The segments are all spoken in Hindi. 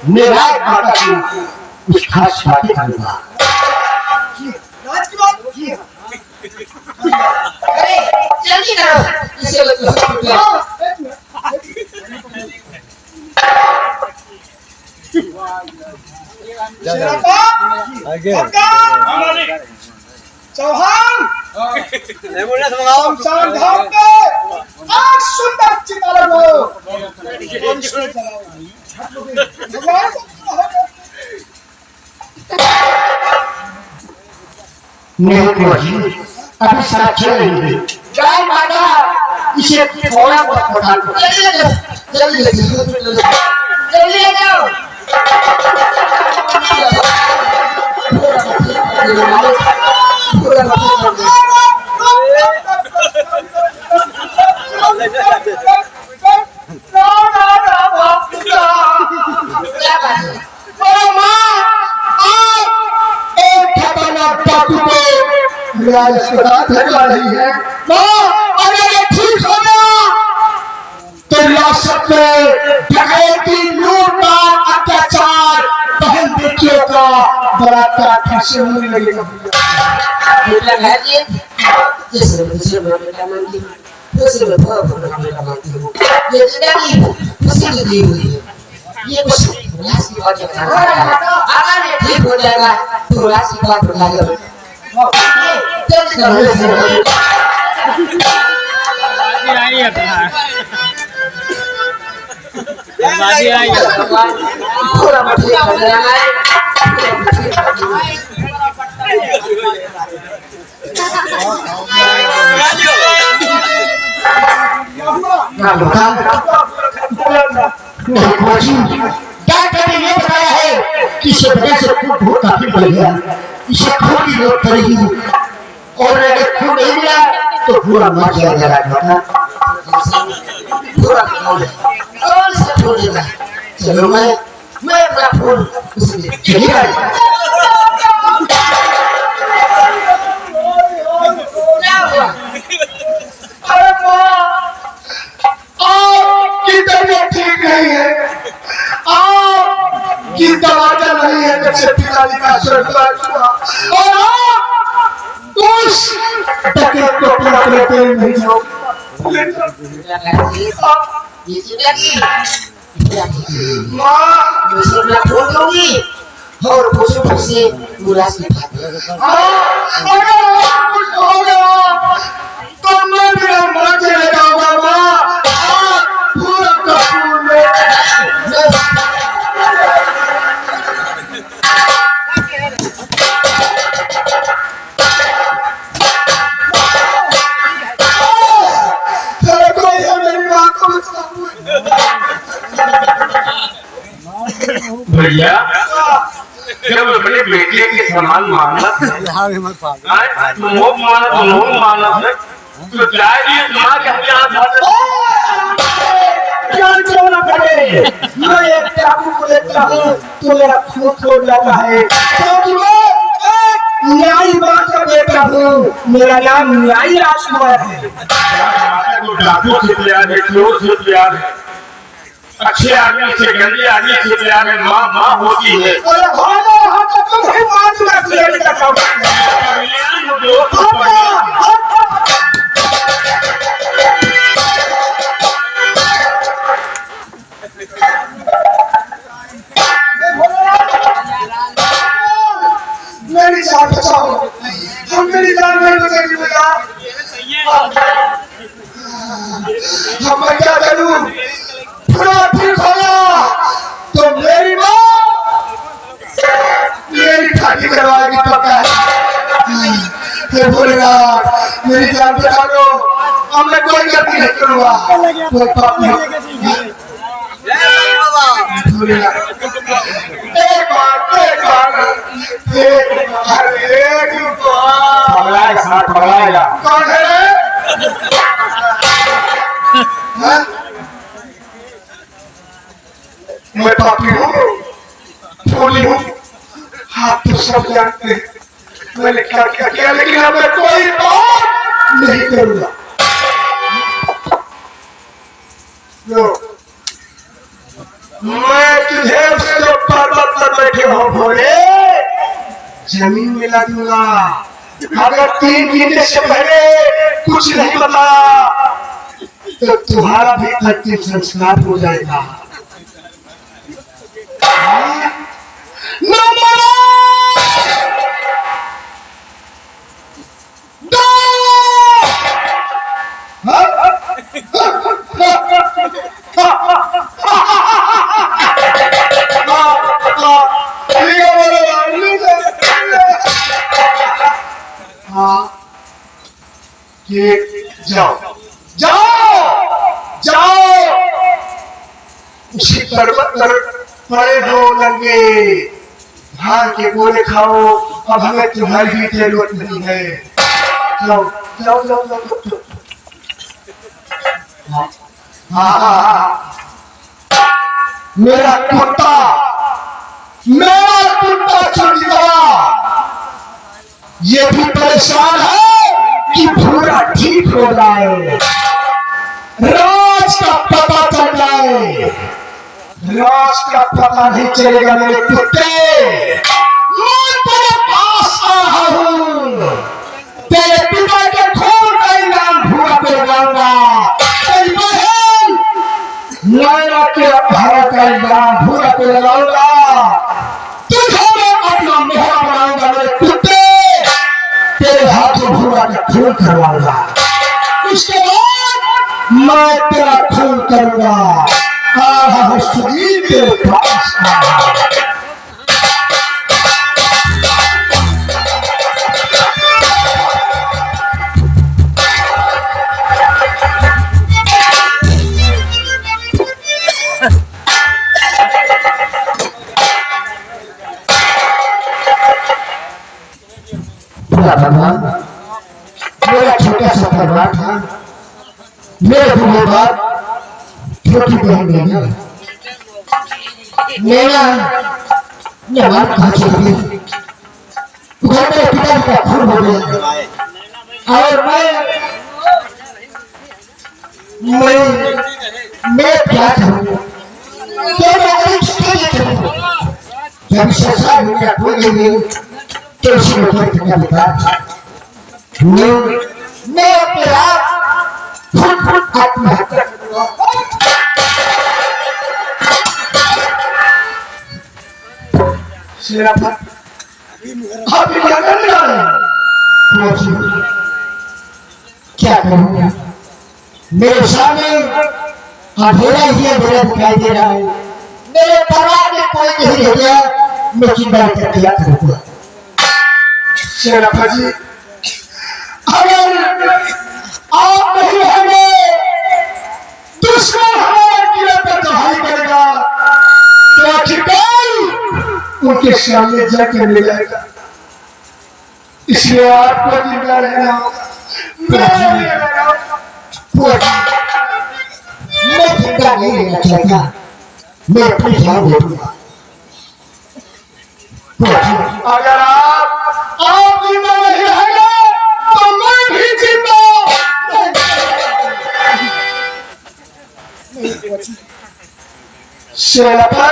मेरा माता की कुछ खास बातें करूंगा। अरे जल्दी करो इसे चौहान सुंदर चिता लगो अभी साक्षी नहीं जय माता इसे थोड़ा बहुत पता जल्दी ले जाओ रही है अगर ये ठीक हो गया तो रियासत में डकैती लूटमार अत्याचार बहन बेटियों का बलात्कार फिर से होने लगेगा। बेटा है ये दूसरे में बेटा मानती हूँ दूसरे में बेटा मानती हूँ ये जिंदगी उसी की दी हुई है ये कुछ राशि बात है अगर ये ठीक हो जाएगा तो राशि बात बता दो पूरा ठीक हो जाएगा डॉक्टर ने ये बताया है कि इसे वजह से खून बहुत काफी बढ़ गया इसे खून की जरूरत पड़ेगी और अगर खून नहीं मिला तो पूरा मर जाएगा पूरा और सब छोड़ देगा चलो मैं अपना फूल उसमें चलिए क्या हुआ आपकी तबीयत ठीक नहीं है आपकी दवाजा नहीं है जब से पिताजी का स्वर्गवास हुआ और उस डकैत को पूरा करते नहीं जाओ ये जिंदगी माँ मैं छोड़ दूंगी और खुशी खुशी बुरा से अगर कुछ हो गया तो मैं मेरा मर चले जाऊंगा माँ पूरा कपूर में भैया जब अपने बेटे के समान माना माना तो चाहिए तुम्हारे मैं एक चाकू को देखता हूँ तो मेरा खून छोड़ जाता है क्योंकि मैं एक न्यायी बात का बेटा हूँ मेरा नाम न्यायी राजकुमार है डाकू से प्यार है चोर से प्यार है अच्छे आदमी से गंदे आदमी से प्यार है माँ होती है और तुम ही मार दूंगा मेरी जान बचाओ हम मेरी जान नहीं बचेगी भैया हम मैं क्या करूं पूरा ठीक होगा तो मेरी माँ मेरी खाती करवाएगी पक्का है बोलेगा मेरी जान बचा लो अब मैं कोई गलती नहीं करूंगा कोई पाप नहीं बोलेगा एक बार कौन है मैं पापी हूँ भोली हूँ आप तो सब जानते हैं मैंने क्या क्या किया लेकिन अब मैं कोई बात नहीं करूंगा मैं तुझे उससे बैठे हो भोले, जमीन मिला दूंगा अगर 3 महीने से पहले कुछ नहीं बता तो तुम्हारा भी अंतिम संस्कार हो जाएगा। जाओ जाओ जाओ, उसी पर्वत पर पड़े हो लंगे, भाग के गोले खाओ, अब हमें तुम्हारी भी जरूरत नहीं है। जाओ जाओ जाओ जाओ। मेरा कुत्ता छूट गया, ये भी परेशान है कि पूरा ठीक हो जाए, राज का पता चल जाए। राज का पता नहीं चलेगा मेरे कुत्ते, मैं तेरे पास आया हूँ, तेरे पिता के खून का इनाम पूरा कर जाऊंगा, तेरी बहन नायरा के भारत का इनाम पूरा कर जाऊंगा, तुझे मैं अपना मोहरा बनाऊंगा मेरे कुत्ते, तेरे हाथों भूरा का खून करवाऊंगा, उसके बाद मैं तेरा खून करूंगा। तेरे पास मेरा छोटा सा परिवार था, मेरे बूढ़े बाप छोटी बहन मेरा जवाब कहा चाहिए, घर में पिता का खून हो गया और मैं क्या करूं, जब संसार में क्या कोई नहीं तो उसमें कोई लिखा मैं अपने आप आत्महत्या करूंगा। क्या करूंगा, मेरे सामने अंधेरा ही अंधेरा दिखाई दे रहा है, मेरे परिवार में कोई नहीं रह गया, मैं चिंता करके क्या करूंगा। शेरप्पा जी, अगर आप नहीं होंगे, दुश्मन हमारे किले पर चढ़ाई करेगा तो आखिरकार उनके सामने जाकर ले जाएगा, इसलिए आपको जिंदा रहना होगा। मैं जिंदा नहीं रहना चाहता, मैं अपनी जान दे दूंगा। अगर आप जिंदा नहीं रहेंगे तो मैं भी जिंदा शेरप्पा,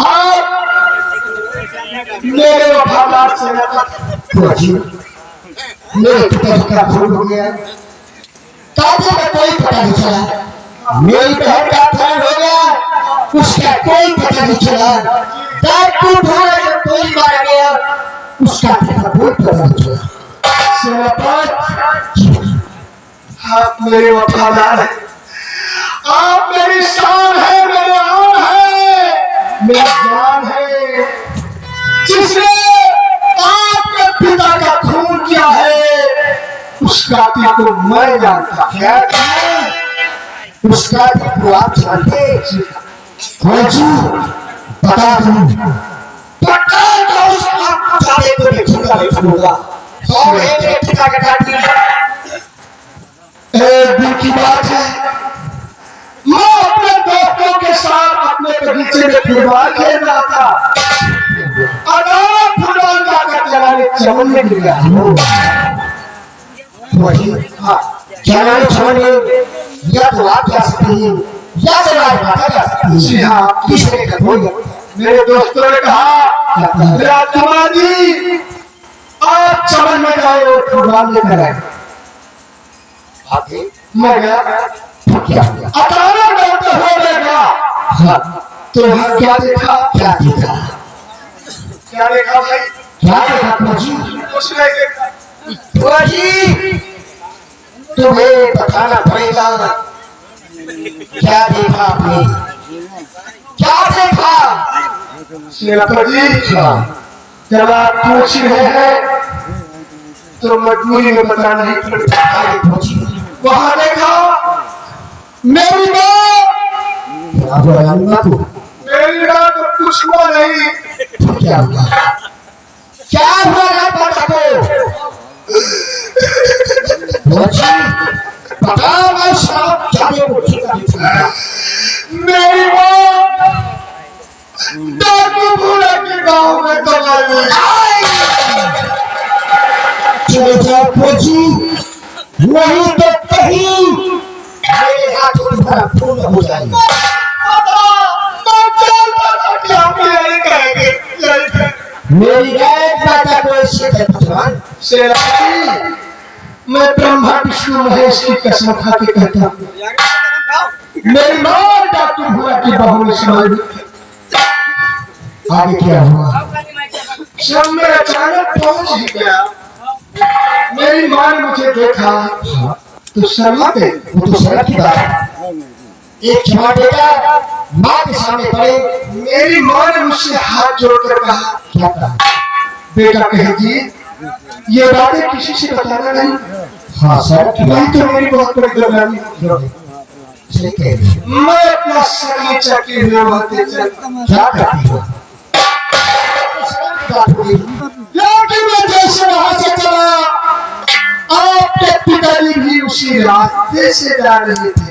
आप मेरे वफादार शेरप्पा, मेरे पिताजी का खून हो गया, दादी का कोई पता नहीं चला, मेरी बहन का खून हो गया, उसका कोई पता नहीं चला, दादू भाई का कोई मारा गया, उसका कोई पता नहीं चला। शेरप्पा, आप मेरे वफादार हैं, आप मेरी शान है, मेरे आन है, मेरी जान है, जिसने आपके पिता का खून किया है, उस कातिल को मैं जानता है, उस कातिल को आप जानते हैं। बता दूं, उस कातिल को मैं जिंदा नहीं छोड़ूंगा, और मेरे पिता का कातिल एक दिन की बात है, मैं अपने दोस्तों के साथ अपने बगीचे में फुटबॉल खेल रहा था, अचानक फुटबॉल जाकर चलाने चमन में गिर गया। वही चलाने चमन में या तो आप जा सकते हैं या तो राजमाता जी हाँ, किसने कहा मेरे दोस्तों ने कहा राजकुमार जी आप चमन में जाए और खुदान लेकर आए। आगे मैं गया, क्या हुआ? अचानक डॉक्टर हो गया। हाँ, तो यहाँ क्या देखा? क्या देखा? क्या देखा भाई? क्या देखा फौजी? कुछ नहीं देखा। फौजी तुम्हें बताना पड़ेगा क्या देखा आपने? क्या देखा? सेनापति जी, जब आप पूछ रहे हैं तो मजबूरी में पता नहीं पड़ता। आगे फौजी वहां देखा मेरी माँ, क्या हुआ जानूंगा तू? मेरी माँ को कुछ हुआ नहीं। क्या हुआ? क्या हुआ राजमाता को? फौजी बता मैं शराब जाने को ठेका नहीं दूंगा। मेरी माँ डाकू भूला के गाँव में चला गई। चले जाओ फौजी, नहीं तो कहीं मेरे हाथों में बड़ा खून हो जाएगा। मेरी गायक माता को ऐसे भगवान सेनापति, मैं ब्रह्मा विष्णु महेश की कसम खा के कहता हूँ, मेरी माँ डाकू भूला की बहू में समाई। आगे क्या हुआ? जब मैं अचानक पहुंच ही गया, मेरी माँ ने मुझे देखा तो शर्मा गई। वो तो सड़क की बात है। एक क्षमा बेटा माँ के सामने पड़े। मेरी माँ ने मुझसे हाथ जोड़कर कहा, क्या कहा? बेटा कहे जी ये बातें किसी से बताना नहीं, हाँ सड़क की नहीं बात तो मेरी बहुत बड़ी गलती। इसलिए कह रही। मैं अपना सलीचा के लिए बातें चलता, क्या करती हो? लेकिन मैं जैसे वहां से चला, आपके पिताजी भी उसी रास्ते से जा रहे थे।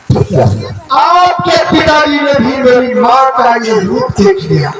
तो क्या हुआ? आपके पिताजी ने भी मेरी माँ का ये रूप देख लिया।